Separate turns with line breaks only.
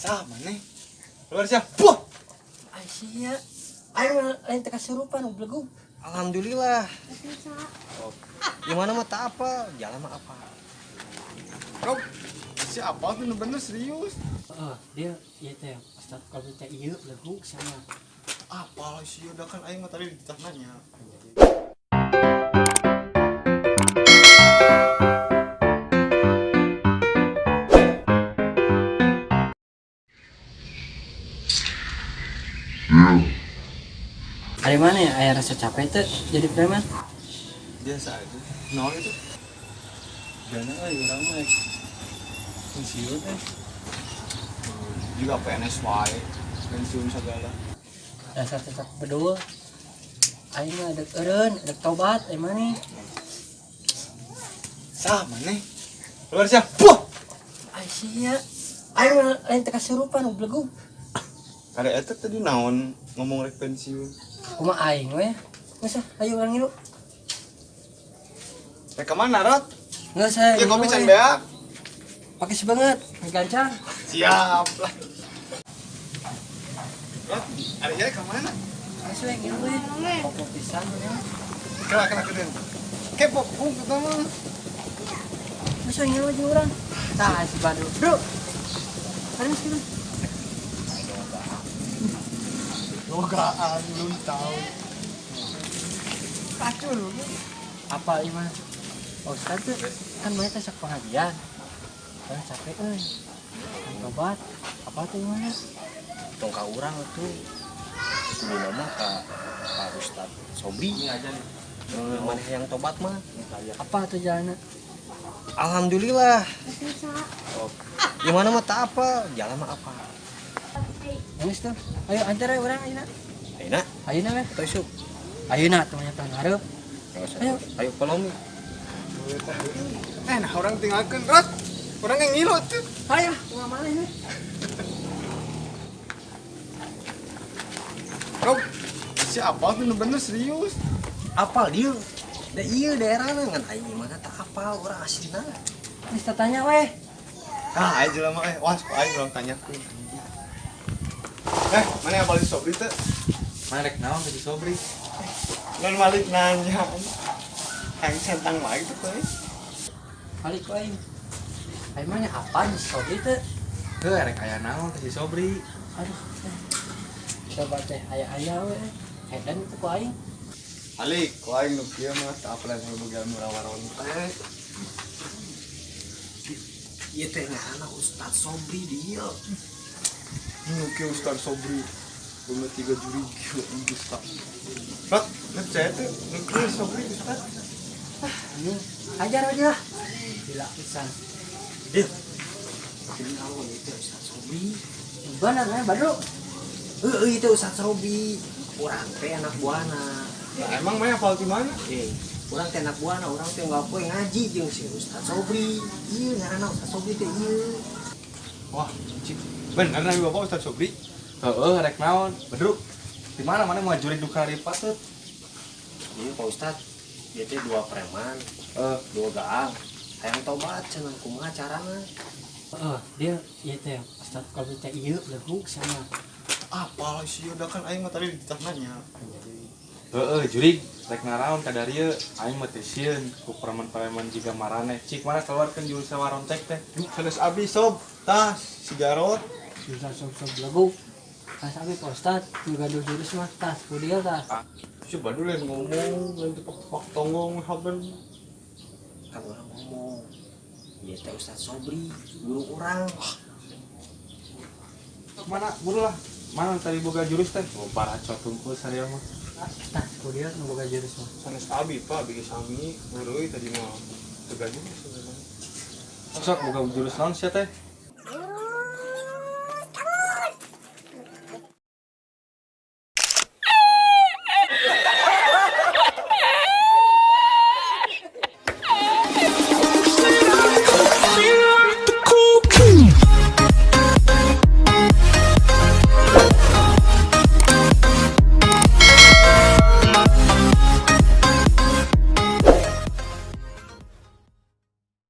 Sama nih. Luar siap. Puh.
Aisyah, ayo lain teka serupan ublegum.
Alhamdulillah. Oh, gimana mah tak apa, jalan mah apa.
Rob, siapa tuh bener serius?
Dia ya teh Ustaz kalau teh ieu ublegum sama.
Apa sih udah kan aing mah tadi ditanya.
Ada mana ya aya rasa capek teh jadi preman?
Biasa aja. Nol itu. Gana orang mah pensiun juga PNS wae. Pensiun segala.
Dasar tetap berdua. Aing mah ada eureun, ada tobat aya mana?
Sama nih. Luar siap. Puh.
Aisyah, ayo lain teka serupan ublegum.
Ada eta tadi naon ngomong rek pensiun.
Kumaha aing we? Geus ayo urang ngilu.
Rek ka mana, Rot?
Geus saya.
Ya kopi can beak.
Pakai sebanget, gancang.
Siap lah. Rot, ada ya ka mana?
Geus we ngilu we. Kopi pisan ya.
Kena keden. Kepo pung pertama.
Geus we ngilu jeung urang. Tah si Badu. Bro. Mari mas kita.
Logaan belum tahu. Pacul.
Apa ieu mah? Oh, Ustaz tuh kan banyak tes pengajian. Kan capek euy. Tobat. Apa tuh gimana?
Tong ka urang tuh. Kudu nama ka Ustaz Sobri.
Ini aja nih.
Mana yang tobat mah?
Apa tuh jalannya?
Alhamdulillah. Oh, gimana mah tak apa, jalan mah apa.
Geus tuh. Ayo antar we urang ayeuna.
Ayeuna,
Ayeuna we.
atau isuk.
Ayeuna tuh nya tan hareup. Ayo.
Ayo kolom.
Nah orang tinggalkan Rot. Orang yang ngilu tuh.
Ayo, kumaha maneh we.
Rob, siapa tuh bener serius?
Apal dia? Da ieu daerahna ngan aing mah tak apal urang aslina.
Geus tanya we.
Ah, aja lah mah wah, aing belum tanyakeun. Mana yang paling sobri teh?
Mana rek naon tadi Sobri?
Non Malik nanya. Aing centang wae tuh teh.
Balik we aing. Aing mah nya apa nih sobri teh?
Heuh rek aya naon tadi Sobri?
Aduh. Coba teh aya we. Edan itu ku aing.
Alik, ku aing nu kieu mah teu apa yang boga murawaron teh.
Ieu teh ngaranna Ustaz Sobri dia.
Nu kieu Ustaz Sobri. Boga 3 juri kieu Ustaz. Rot, ngecek teh nu kieu Sobri Ustaz.
Anjing, ajar aja. Gila pisan.
Dia. Jadi kalau itu Ustaz Sobri.
Bener ya, Badru.
Itu Ustaz Sobri. Urang teh anak buahna.
Nah, emang mah hafal di mana?
Urang teh anak buahna, urang teh enggak poe ngaji jeung si Ustaz Sobri. Ieu ngaranna Ustaz Sobri teh ieu.
Wah, cik. Bener nih Bapak Ustaz Sobri.
Heuh rek naon? Bedruk. Di mana mana mau jurik duka ripat teh?
Ini Pak Ustaz, dia teh dua preman, dua gaang. Hayang tobat cenah kumaha carana?
Dia ieu teh Ustaz kalau teh ieu legug sama.
Apa sih udah kan aing mah tadi ditanya.
Heuh jurik rek naraon ka dieu aing mah teh sieun ku preman-preman jiga maraneh. Cik mana keluarkeun jurus sawaron cek teh.
Sanes abi sob, tas, sigarot.
Ustaz sob legug. Pas abi Pak Ustaz juga ada jurus mah tas kudieu tah.
Coba dulu yang ngomong, yang tepak tonggong haben.
Kan orang ngomong. Ieu teh Ustaz Sobri, guru urang.
Mana buru lah. Mana tadi boga jurus teh? Oh paracot tungkul saria mah.
Tas kudieu nu boga jurus mah.
Sanes abi Pak, bikin sami, ngurui tadi mah teganya sebenarnya.
Sok boga jurus naon sia teh?